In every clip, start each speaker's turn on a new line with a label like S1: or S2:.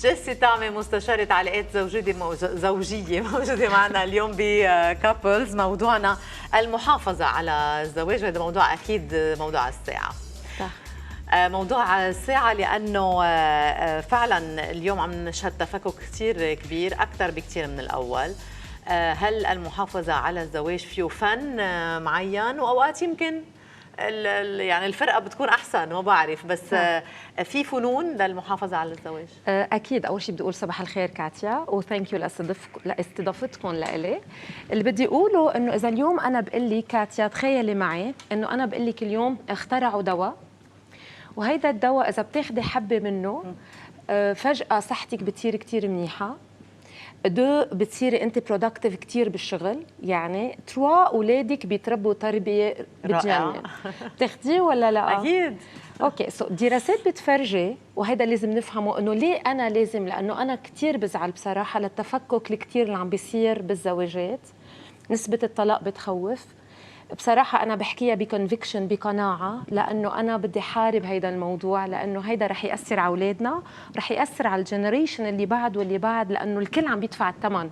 S1: جيسي طعمة مستشارة علاقات زوجية موجودة معنا اليوم بكابلز. موضوعنا المحافظة على الزواج، وهذا موضوع أكيد موضوع الساعة.
S2: صح.
S1: موضوع الساعة لأنه فعلا اليوم عم نشهد تفكك كثير كبير، أكثر بكثير من الأول. هل المحافظة على الزواج فيه فن معين؟ وأوقات يمكن يعني الفرقة بتكون أحسن، ما بعرف، بس في فنون للمحافظة على الزواج.
S2: أكيد. أول شيء بدي أقول صباح الخير كاتيا، وثانك يو لاستضافتكم لإلي. اللي بدي أقوله إنه إذا اليوم أنا بقول لي كاتيا تخيلي معي إنه أنا بقول لك اليوم اخترعوا دواء، وهيدا الدواء إذا بتاخدي حبة منه فجأة صحتك بتصير كتير منيحة. دو بتصيري انت برودكتيف كثير بالشغل، يعني تروا اولادك بيتربوا تربيه بتجنن. بتاخديه ولا لا؟
S1: اكيد.
S2: اوكي، دراسات بتفرجي، وهذا لازم نفهمه، انه ليه انا لازم، لانه انا كثير بزعل بصراحه للتفكك الكثير اللي عم بيصير بالزواجات. نسبه الطلاق بتخوف بصراحة. أنا بحكيها بكونفكشن، بقناعة، لأنه أنا بدي حارب هيدا الموضوع، لأنه هيدا رح يأثر على أولادنا، رح يأثر على الجنريشن اللي بعد واللي بعد، لأنه الكل عم بيدفع الثمن،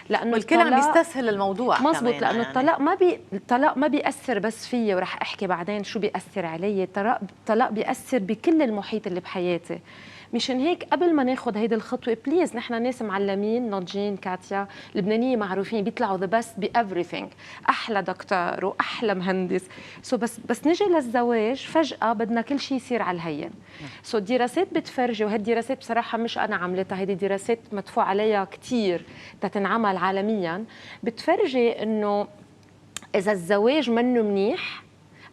S2: لأنه
S1: والكل عم بيستسهل الموضوع.
S2: مزبوط، لأنه
S1: يعني
S2: الطلاق ما بيأثر بس فيي، ورح أحكي بعدين شو بيأثر علي. الطلاق بيأثر بكل المحيط اللي بحياتي. مشان هيك قبل ما ناخذ هيدي الخطوه بليز، نحن ناس معلمين ناضجين كاتيا، لبنانيه معروفين بيطلعوا ذا بيست بإيفريثينج، احلى دكتور واحلى مهندس. بس نجي للزواج فجاه بدنا كل شيء يصير على الهين. الدراسات بتفرجي، وهي الدراسات بصراحه مش انا عملتها، هيدي دراسات مدفوع عليها كثير تتنعمل عالميا، بتفرجي انه اذا الزواج منه منيح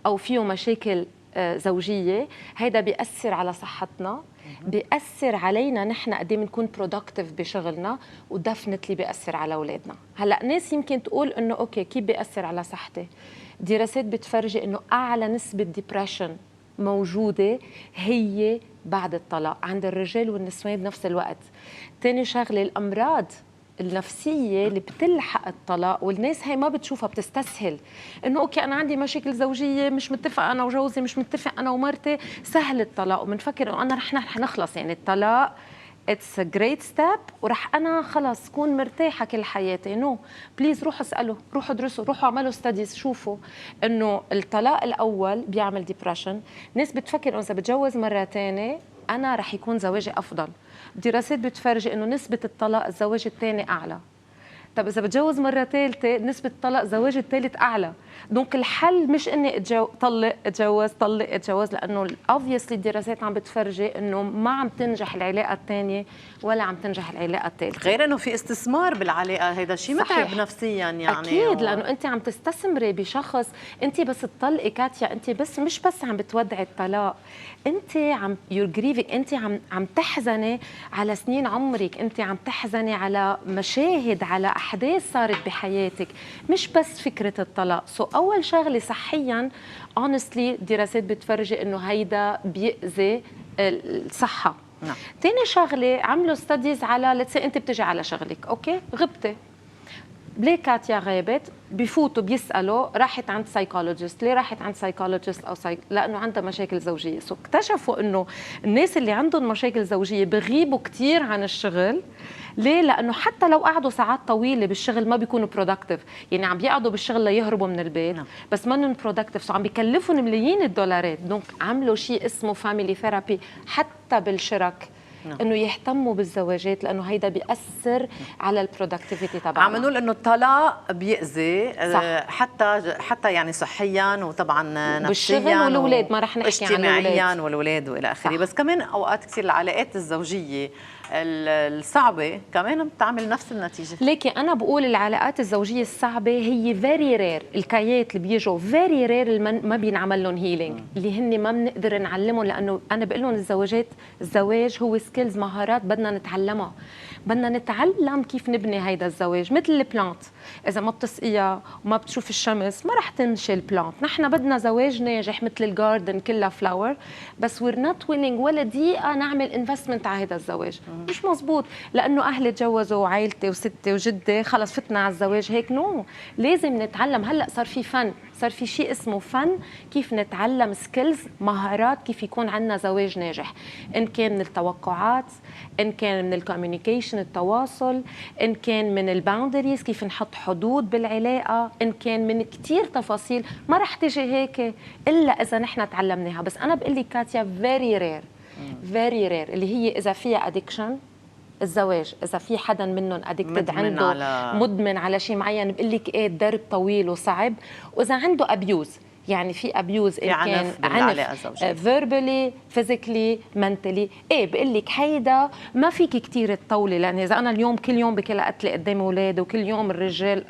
S2: او فيه مشاكل زوجيه، هيدا بيأثر على صحتنا، بيأثر علينا نحن قد ايه بنكون برودكتيف بشغلنا، ودفنتلي بيأثر على اولادنا. هلا ناس يمكن تقول انه اوكي كيف بيأثر على صحتي؟ دراسات بتفرجي انه اعلى نسبه ديبرشن موجوده هي بعد الطلاق عند الرجال والنسوان بنفس الوقت. تاني شغله الامراض النفسيه اللي بتلحق الطلاق، والناس هي ما بتشوفها، بتستسهل انه اوكي انا عندي مشاكل زوجيه، مش متفق انا وجوزي، مش متفق انا ومرتي، سهل الطلاق، وبنفكر انه انا رح نخلص، يعني الطلاق اتس ا جريت ستيب، ورح انا خلص كون مرتاحه كل حياتي. نو بليز، روحوا اسالوا، روحوا ادرسوا، روحوا اعملوا ستاديز، شوفوا انه الطلاق الاول بيعمل ديبرشن. ناس بتفكر انه اذا بتجوز مره ثانيه انا رح يكون زواجي افضل. دراسات بتفرجي انه نسبه الطلاق الزواج الثاني اعلى. طب اذا بتجوز مره ثالثه نسبه الطلاق الزواج الثالث اعلى. دونك الحل مش اني طلق اتجوز، طلق اتجوز، لانه اوبفيسلي الدراسات عم بتفرجي انه ما عم تنجح العلاقه الثانيه ولا عم تنجح العلاقه الثالثه.
S1: غير انه في استثمار بالعلاقه، هيدا شيء متعب نفسيا يعني.
S2: اكيد، لانه انت عم تستثمري بشخص، انت بس تطلقي كاتيا، انت بس مش بس عم بتودعي الطلاق، انت عم يور جريفينج، انت عم تحزني على سنين عمرك، انت عم تحزني على مشاهد، على احداث صارت بحياتك، مش بس فكره الطلاق. اول شغله صحيا اونستلي دراسات بتفرجي انه هيدا بيأذي الصحه.
S1: نعم.
S2: تاني شغله عملوا ستاديز على لتسي انت بتجي على شغلك، اوكي غبتي، ليه كاتيا غابت؟ بفوتوا بيسالوا راحت عند سايكولوجيست، ليه راحت عند سايكولوجيست او لانه عندها مشاكل زوجيه. اكتشفوا انه الناس اللي عندهم مشاكل زوجيه بغيبوا كثير عن الشغل. ليه؟ لانه حتى لو قعدوا ساعات طويله بالشغل ما بيكونوا برودكتيف، يعني عم بيقعدوا بالشغل ليهربوا من البيت. بس ما انهم برودكتيف، عم بيكلفهم ملايين الدولارات. دونك عملوا شيء اسمه فاميلي ثيرابي حتى بالشرك، انه يهتموا بالزواجات، لانه هيدا بيأثر على البرودكتيفيتي تبعنا.
S1: عم نقول انه الطلاق بيأذي حتى يعني صحيا، وطبعا نفسيا
S2: والولاد، ما رح نحكي عن
S1: اجتماعيا والولاد والى اخره. بس كمان اوقات كثير العلاقات الزوجيه الصعبه كمان بتعمل نفس النتيجه.
S2: ليكي انا بقول العلاقات الزوجيه الصعبه هي فيري رير، الكايات اللي بيجوا فيري رير ما بينعمل لهم هيلينج، اللي هن ما بنقدر نعلمهم، لانه انا بقول لهم الزواج هو سكيلز، مهارات بدنا نتعلمها، بدنا نتعلم كيف نبني هيدا الزواج. مثل البلانت، اذا ما بتسقيها وما بتشوف الشمس ما رح تنشي البلانت. نحن بدنا زواج ناجح مثل الجاردن كلها فلاور، بس وير نوت ويلينج ولا دقيقه نعمل انفستمنت على هذا الزواج. مش مزبوط لانه اهلي تجوزوا وعائلتي وستي وجدي خلص فتنا على الزواج هيك. نو، لازم نتعلم. هلا صار في فن، صار في شيء اسمه فن، كيف نتعلم سكيلز، مهارات كيف يكون عندنا زواج ناجح، ان كان من التوقعات، ان كان من الكوميونيكيشن التواصل، ان كان من الباوندريز كيف نحط حدود بالعلاقه، ان كان من كثير تفاصيل ما رح تجي هيك الا اذا نحن تعلمناها. بس انا بقول لك كاتيا فيري رير، فيري رير اللي هي اذا فيها ادكشن الزواج، اذا في حدا منهم ادكتد عنده مدمن على شيء معين، بقول لك ايه الدرب طويل وصعب. واذا عنده ابيوز، يعني في ابيوز ان كان عنف فيربالي فيزيكلي منتلي، ايه بقول لك هيدا ما فيك كثير تطولي. لان اذا انا اليوم كل يوم بكلها قتله قدام اولاد وكل يوم الرجال،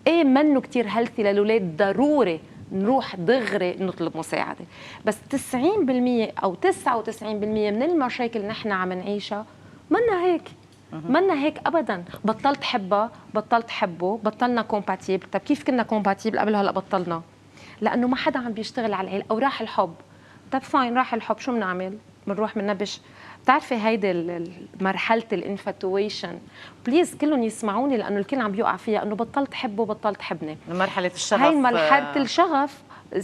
S2: ايه منه كثير هيلثي للاولاد. ضروري نروح دغري نطلب مساعده. بس 90% او 99% من المشاكل اللي نحن عم نعيشها منا هيك، منا هيك ابدا. بطلت حبها، بطلت حبه، بطلنا كومباتيبل. طب كيف كنا كومباتيبل قبل هلا بطلنا؟ لانه ما حدا عم بيشتغل على العيله او راح الحب. طب فاين راح الحب، شو بنعمل؟ بنروح بننبش. بتعرفي هيدي مرحله الانفاتويشن، بليز كلهم يسمعوني لانه الكل عم بيوقع فيها، انه بطلت حبه بطلت حبني.
S1: مرحله الشغف،
S2: هاي مرحله الشغف.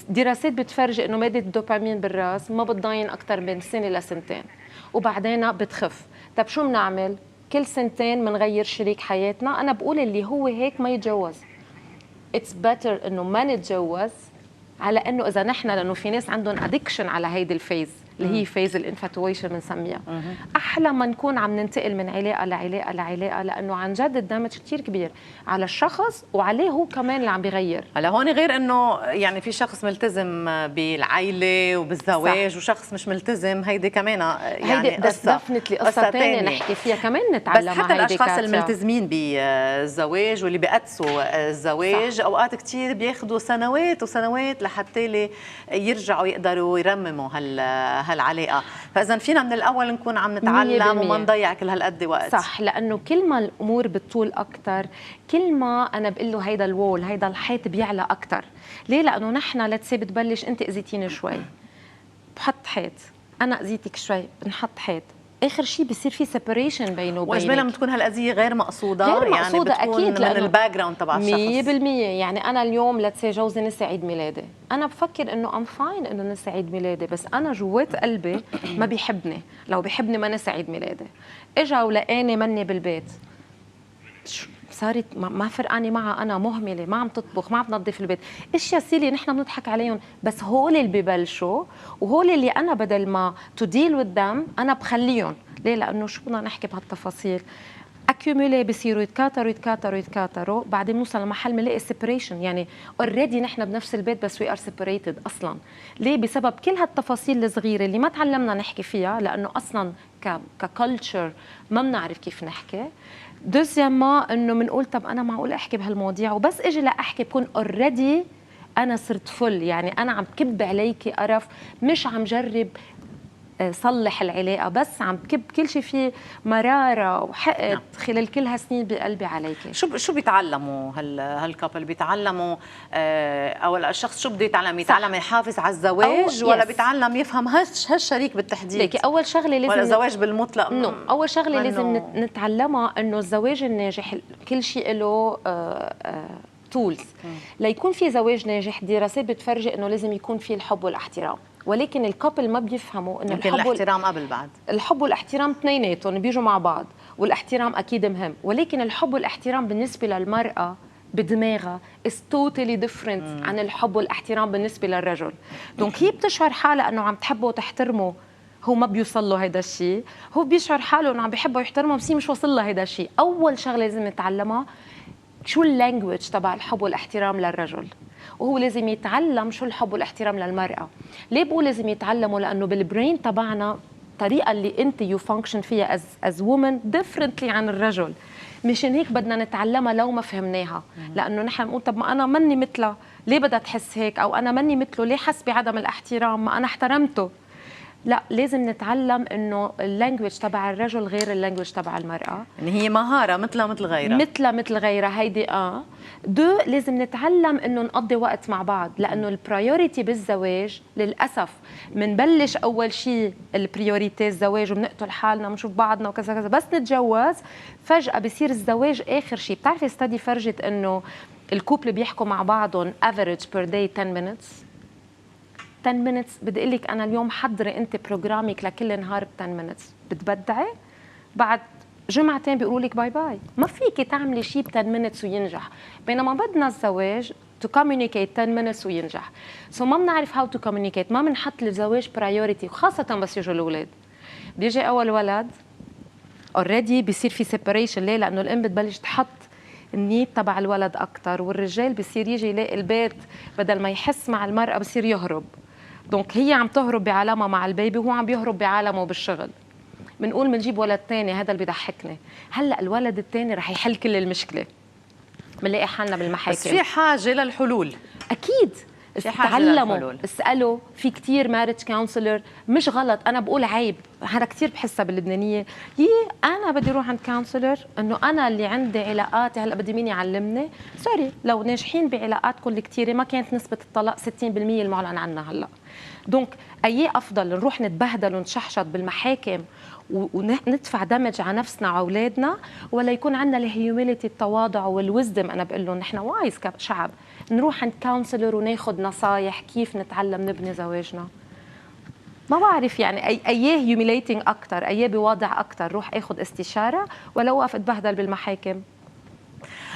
S2: دراسات بتفرجي انه ماده الدوبامين بالراس ما بتضاين اكثر من سنه لسنتين وبعدين بتخف. طب شو بنعمل؟ كل سنتين بنغير شريك حياتنا. انا بقول اللي هو هيك ما يتجوز. اتس بيتر انه ما نتجوز، على انه اذا نحن، لانه في ناس عندهم ادكشن على هيدي الفيز اللي هي فيز الانفاتويشن بنسميها. احلى ما نكون عم ننتقل من علاقه لعلاقه لعلاقه، لانه عن جد الدمج كثير كبير على الشخص وعليه هو كمان اللي عم بيغير.
S1: هلا هون غير انه يعني في شخص ملتزم بالعائله وبالزواج، صح، وشخص مش ملتزم، هيدي كمان يعني
S2: هيدي دفنتلي قصه ثانيه نحكي فيها كمان نتعلمها.
S1: بس حتى الاشخاص الملتزمين بالزواج واللي بيقدسوا الزواج، صح، اوقات كثير بياخذوا سنوات وسنوات لحتى يرجعوا يقدروا يرمموا هالعلاقه. فاذا فينا من الاول نكون عم نتعلم وما نضيع كل هالقد وقت.
S2: صح، لانه كل ما الامور بتطول اكثر، كل ما انا بقول له هيدا الوول، هيدا الحيط بيعلى اكثر. ليه؟ لانه نحن لتسي بتبلش انت اذيتيني شوي بحط حيط، انا اذيتك شوي بنحط حيط، اخر شيء بصير في سيبريشن بينه وبينك.
S1: واجمالا بتكون هالاذيه غير مقصوده،
S2: غير مقصوده
S1: يعني بتكون
S2: اكيد
S1: من الباك جراوند تبع الشخص
S2: 100%. يعني انا اليوم لتسي جوزي نسي عيد ميلادي، انا بفكر انه ام فاين انه نسي عيد ميلادي، بس انا جوات قلبي ما بيحبني. لو بيحبني ما نسي عيد ميلادي. اجا ولقاني مني بالبيت، صارت ما فرقاني معها، انا مهمله، ما عم تطبخ، ما عم تنظف البيت، اشياء سيلي نحن بنضحك عليهم، بس هول اللي ببلشوا وهول اللي انا بدل ما تديل قدام انا بخليهم. ليه؟ لانه شو بدنا نحكي بهالتفاصيل، اكيوميلي بصيروا يتكاثروا يتكاثروا يتكاثروا، بعدين بنوصل لمحل بنلاقي سيبريشن. يعني اوريدي نحن بنفس البيت بس وي ار سيبريتد اصلا. ليه؟ بسبب كل هالتفاصيل الصغيره اللي ما تعلمنا نحكي فيها، لانه اصلا ككلتشر ما بنعرف كيف نحكي. دوزيامون انه بنقول طب انا معقول احكي بهالمواضيع، وبس اجي لاحكي بكون اوريدي انا صرت فل. يعني انا عم كب عليكي قرف، مش عم جرب صلح العلاقه، بس عم بكب كل شيء فيه مراره وحقد خلال كل هالسنين بقلبي عليكي.
S1: شو بيتعلموا هالكابل؟ بيتعلموا او الشخص شو بده يتعلم؟ يتعلم يحافظ على الزواج ولا بيتعلم يفهم هالشريك بالتحديد؟
S2: ليكي اول شغله لازم،
S1: ولا الزواج بالمطلق؟
S2: اول شغله لازم نتعلمها انه الزواج الناجح كل شيء له تولز. ليكون في زواج ناجح دراسات بتفرجي انه لازم يكون في الحب والاحترام، ولكن الكابل ما بيفهموا انه
S1: الحب والاحترام قبل بعد.
S2: الحب والاحترام اثنيناتهم بيجوا مع بعض، والاحترام اكيد مهم، ولكن الحب والاحترام بالنسبه للمراه بدماغها is totally different عن الحب والاحترام بالنسبه للرجل. دونك هي بتشعر حالها انه عم تحبه وتحترمه، هو ما بيوصل له هيدا الشيء، هو بيشعر حاله انه عم بيحبه ويحترمه بس مش واصل له هيدا الشيء. اول شغله لازم نتعلمها شو اللانجويج تبع الحب والاحترام للرجل، وهو لازم يتعلم شو الحب والاحترام للمرأة. ليه بقول لازم يتعلموا؟ لأنه بالبرين تبعنا الطريقة اللي أنت يو فانكشن فيها as woman differently عن الرجل. مشان هيك بدنا نتعلمها لو ما فهمناها، لأنه نحن بنقول طب ما أنا مني مثلها، ليه بدها تحس هيك؟ أو أنا مني مثله، ليه حس بعدم الاحترام؟ ما أنا احترمته. لا، لازم نتعلم انه اللانجوج تبع الرجل غير اللانجوج تبع المراه،
S1: يعني هي مهاره مثلها مثل غيرها.
S2: مثل غيرها، هيدي دو لازم نتعلم انه نقضي وقت مع بعض، لانه البرايورتي بالزواج للاسف منبلش اول شيء البريوريتي الزواج وبنقتل حالنا وبنشوف بعضنا وكذا كذا، بس نتجوز فجأة بصير الزواج اخر شيء. بتعرفي ستادي فرجت انه الكوبل بيحكوا مع بعضهم افريج بير داي 10 minutes. 10 minutes بدي اقول لك انا اليوم حضري انت بروجرامك لكل نهار ب 10 minutes، بتبدعي بعد جمعتين بيقولوا لك باي باي. ما فيك تعملي شيء ب 10 minutes وينجح، بينما بدنا الزواج to communicate 10 minutes وينجح. سو ما بنعرف how to communicate، ما بنحط الزواج برايورتي، وخاصة بس يجوا الاولاد. بيجي اول ولد اوريدي بيصير في سيبريشن. ليه؟ لانه الام بتبلش تحط النيد تبع الولد اكثر، والرجال بصير يجي يلاقي البيت بدل ما يحس مع المرأة بصير يهرب. دونك هي عم تهرب بعالمها مع البيبي وهو عم بيهرب بعالمه بالشغل. بنقول بنجيب ولد ثاني، هذا اللي بيضحكني. هلا الولد الثاني رح يحل كل المشكله، بنلاقي حالنا بالمحاكم.
S1: بس في حاجه للحلول.
S2: اكيد تعلموا، اسالوا. في كثير مارج كونسلر، مش غلط، انا بقول عيب، انا كثير بحسها باللبنانيه. انا بدي اروح عند كونسلر انه انا اللي عندي علاقاتي، هلا بدي مين يعلمني؟ سوري، لو ناجحين بعلاقاتكم الكثيره ما كانت نسبه الطلاق 60% المعلن عنها هلا. دونك اي افضل نروح نتبهدل ونشحشط بالمحاكم وندفع دمج على نفسنا على اولادنا، ولا يكون عندنا الهيوميليتي، التواضع والوزدم؟ انا بقول لهم نحن وايز كشعب نروح عند كونسلر وناخذ نصايح كيف نتعلم نبني زواجنا. ما بعرف يعني اي هيوميليتنج اكثر، اي بواضع اكثر، روح اخذ استشاره ولا اوقف اتبهدل بالمحاكم.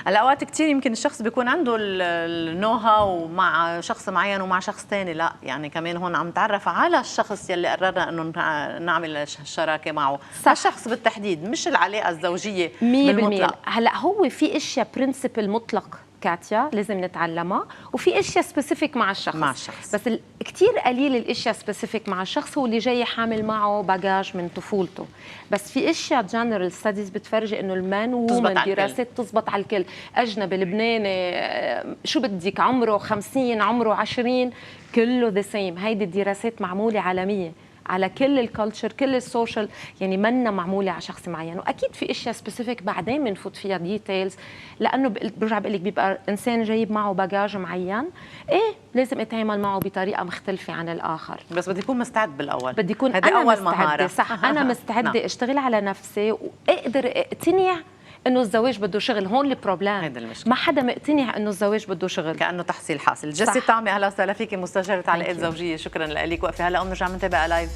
S1: هلا اوقات كثير يمكن الشخص بيكون عنده النو هاو مع شخص معين ومع شخص ثاني لا، يعني كمان هون عم نتعرف على الشخص يلي قررنا انه نعمل الشراكه معه، الشخص بالتحديد مش العلاقه الزوجيه
S2: 100%.
S1: بالمطلق.
S2: هلا هو في اشياء برنسبل مطلق كاتيا لازم نتعلمها، وفي اشياء سبيسيفيك مع الشخص. بس كثير قليل الاشياء سبيسيفيك مع الشخص، هو اللي جاي حامل معه باجاج من طفولته. بس في اشياء جنرال ستاديز بتفرجي انه المان وومن دراسات تزبط على الكل. اجنبي، لبناني، شو بدك، عمره 50 عمره 20 كله ذا سيم. هيدي الدراسات معموله عالميه على كل الكالتشر، كل السوشيال، يعني منا معموله على شخص معين. واكيد في اشياء سبيسيفيك بعدين بنفوت فيها ديتيلز، لانه برجع بقول لك بيبقى انسان جايب معه باجاج معين، لازم اتعامل معه بطريقه مختلفه عن الاخر.
S1: بس بدي اكون مستعد بالاول،
S2: بدي اكون انا
S1: أول
S2: مستعده
S1: مهارة.
S2: صح. انا مستعده اشتغل على نفسي واقدر اقتنع انه الزواج بده شغل. هون البروبلم، ما حدا مقتنع انه الزواج بده شغل،
S1: كانه تحصيل حاصل. جسي طعمي، اهلا وسهلا فيكي، مستشاره علاقات زوجيه. شكرا لك. وقفي هلا ونرجع بنتابع لايف.